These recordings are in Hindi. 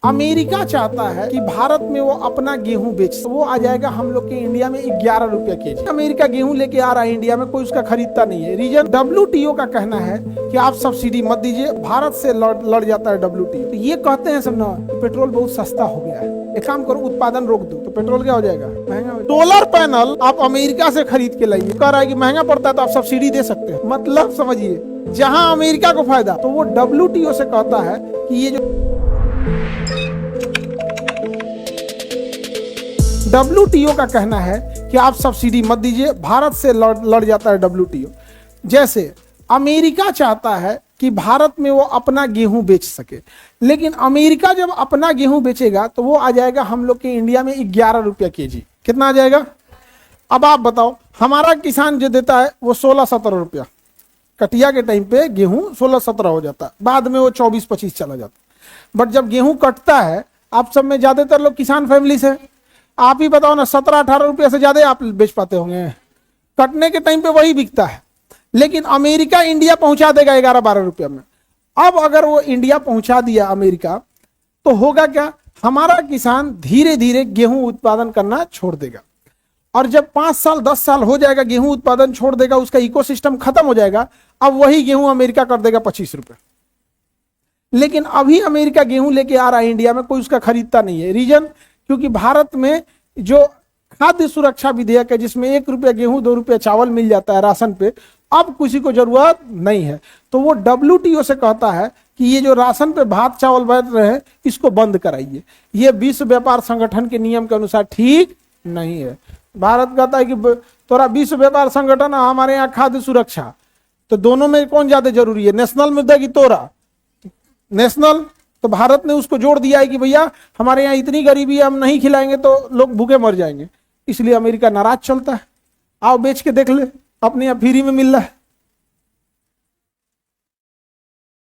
अमेरिका चाहता है कि भारत में वो अपना गेहूं बेच, तो वो आ जाएगा हम लोग के इंडिया में 11 रुपया केजी। अमेरिका गेहूं लेके आ रहा है इंडिया में, कोई उसका खरीदता नहीं है। रीजन WTO का कहना है कि आप सब्सिडी मत दीजिए, भारत से लड़ जाता है WTO। तो ये कहते हैं सब ना, पेट्रोल बहुत सस्ता हो गया है, एक काम करो उत्पादन रोक दो, तो पेट्रोल क्या हो जाएगा? महंगा। सोलर पैनल आप अमेरिका से खरीद के लाइए, कह रहा है कि महंगा पड़ता है तो आप सब्सिडी दे सकते हैं। मतलब समझिए, जहां अमेरिका को फायदा, तो वो WTO से कहता है कि ये जो WTO का कहना है कि आप सब्सिडी मत दीजिए, भारत से लड़ जाता है WTO। जैसे अमेरिका चाहता है कि भारत में वो अपना गेहूं बेच सके, लेकिन अमेरिका जब अपना गेहूं बेचेगा तो वो आ जाएगा हम लोग के इंडिया में 11 रुपया केजी। कितना आ जाएगा? अब आप बताओ, हमारा किसान जो देता है वो 16-17 रुपया, कटिया के टाइम पे गेहूं 16-17 हो जाता है, बाद में वो 24-25 चला जाता है। बट जब गेहूं कटता है, आप सब में ज्यादातर लोग किसान फैमिली से, आप ही बताओ ना, 17-18 रुपया से ज्यादा आप बेच पाते होंगे। कटने के टाइम पे वही बिकता है, लेकिन अमेरिका इंडिया पहुंचा देगा 11-12 रुपया में। अब अगर वो इंडिया पहुंचा दिया अमेरिका, तो होगा क्या? हमारा किसान धीरे धीरे गेहूं उत्पादन करना छोड़ देगा, और जब 5 साल 10 साल हो जाएगा, गेहूं उत्पादन छोड़ देगा, उसका इकोसिस्टम खत्म हो जाएगा। अब वही गेहूं अमेरिका कर देगा 25 रुपए। लेकिन अभी अमेरिका गेहूं लेके आ रहा है इंडिया में, कोई उसका खरीदता नहीं है। रीजन, क्योंकि भारत में जो खाद्य सुरक्षा विधेयक है, जिसमें 1 रुपया गेहूं 2 रुपया चावल मिल जाता है राशन पे, अब किसी को जरूरत नहीं है। तो वो WTO से कहता है कि ये जो राशन पे भात चावल बन रहे हैं, इसको बंद कराइए। ये विश्व व्यापार संगठन के नियम के अनुसार ठीक नहीं है। भारत कहता है कि तोरा विश्व व्यापार संगठन, हमारे यहाँ खाद्य सुरक्षा, तो दोनों में कौन ज्यादा जरूरी है? नेशनल मुद्दा की तोरा नेशनल। तो भारत ने उसको जोड़ दिया है कि भैया हमारे यहाँ इतनी गरीबी है, हम नहीं खिलाएंगे तो लोग भूखे मर जाएंगे। इसलिए अमेरिका नाराज चलता है। आओ बेच के देख ले, अपने यहाँ फ्री में मिल रहा है।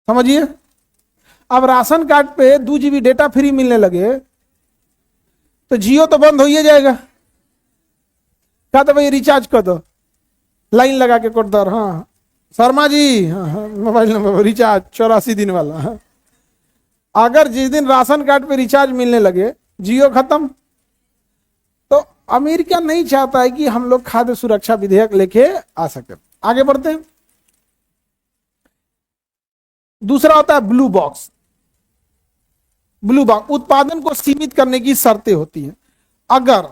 समझिए, अब राशन कार्ड पे 2 GB डेटा फ्री मिलने लगे, तो जियो तो बंद हो ही जाएगा। क्या तो भाई रिचार्ज कर दो, लाइन लगा के कर दो। हाँ शर्मा जी, हाँ, मोबाइल नंबर रिचार्ज 84 दिन वाला। हाँ। अगर जिस दिन राशन कार्ड पे रिचार्ज मिलने लगे, जियो खत्म। तो अमेरिका नहीं चाहता है कि हम लोग खाद्य सुरक्षा विधेयक लेके आ सके। आगे बढ़ते हैं। दूसरा होता है ब्लू बॉक्स। ब्लू बॉक्स उत्पादन को सीमित करने की शर्तें होती हैं। अगर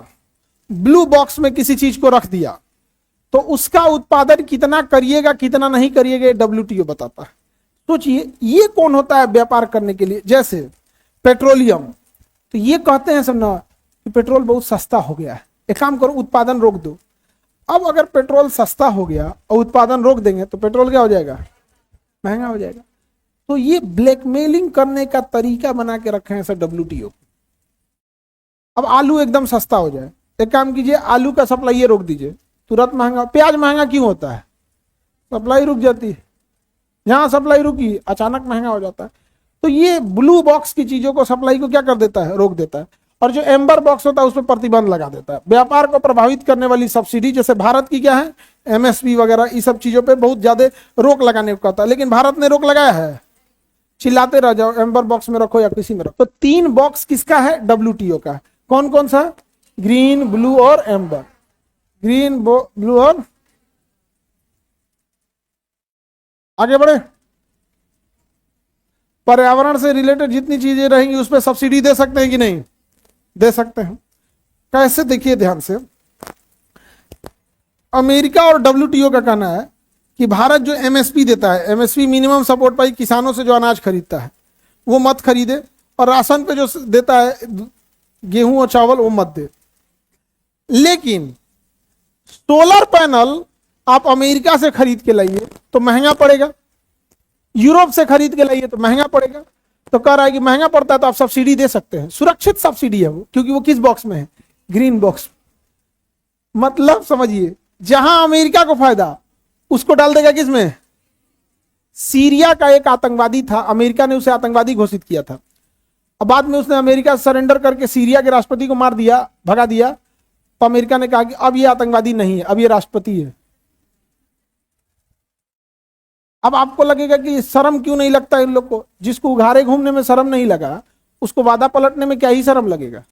ब्लू बॉक्स में किसी चीज को रख दिया, तो उसका उत्पादन कितना करिएगा कितना नहीं करिएगा, WTO बताता है। सोचिए, ये कौन होता है व्यापार करने के लिए? जैसे पेट्रोलियम, तो ये कहते हैं सब ना कि पेट्रोल बहुत सस्ता हो गया है, एक काम करो उत्पादन रोक दो। अब अगर पेट्रोल सस्ता हो गया और उत्पादन रोक देंगे, तो पेट्रोल क्या हो जाएगा? महंगा हो जाएगा। तो ये ब्लैकमेलिंग करने का तरीका बना के रखे हैं सर WTO। अब आलू एकदम सस्ता हो जाए, एक काम कीजिए, आलू का सप्लाई रोक दीजिए, तुरंत महंगा। प्याज महंगा क्यों होता है? सप्लाई रुक जाती है। जहां सप्लाई रुकी, अचानक महंगा हो जाता है। तो ये ब्लू बॉक्स की चीजों को, सप्लाई को क्या कर देता है? रोक देता है। और जो एम्बर बॉक्स होता है, उस पर प्रतिबंध लगा देता है। व्यापार को प्रभावित करने वाली सब्सिडी, जैसे भारत की क्या है, MSP वगैरह, इस सब चीजों पे बहुत ज्यादा रोक लगाने को कहता है। लेकिन भारत ने रोक लगाया है? चिल्लाते रह जाओ, एम्बर बॉक्स में रखो या किसी में रखो। तो 3 बॉक्स किसका है? WTO का। कौन कौन सा? ग्रीन, ब्लू और एम्बर। ग्रीन, ब्लू और आगे बढ़े। पर्यावरण से रिलेटेड जितनी चीजें रहेंगी, उस पर सब्सिडी दे सकते हैं कि नहीं? दे सकते हैं। कैसे? देखिए ध्यान से। अमेरिका और WTO का कहना है कि भारत जो MSP देता है, MSP मिनिमम सपोर्ट प्राइस, किसानों से जो अनाज खरीदता है वो मत खरीदे, और राशन पे जो देता है गेहूं और चावल, वो मत दे। लेकिन सोलर पैनल आप अमेरिका से खरीद के लाइए तो महंगा पड़ेगा, यूरोप से खरीद के लाइए तो महंगा पड़ेगा। तो कह रहा है कि महंगा पड़ता है तो आप सब्सिडी दे सकते हैं। सुरक्षित सब्सिडी है वो, क्योंकि वो किस बॉक्स में है? Green box. मतलब समझिए, जहां अमेरिका को फायदा, उसको डाल देगा किस में? सीरिया का एक आतंकवादी था, अमेरिका ने उसे आतंकवादी घोषित किया था। अब बाद में उसने अमेरिका सरेंडर करके सीरिया के राष्ट्रपति को मार दिया, भगा दिया। तो अमेरिका ने कहा कि अब ये आतंकवादी नहीं है, अब ये राष्ट्रपति है। अब आपको लगेगा कि शर्म क्यों नहीं लगता इन लोग को? जिसको उघारे घूमने में शर्म नहीं लगा, उसको वादा पलटने में क्या ही शर्म लगेगा।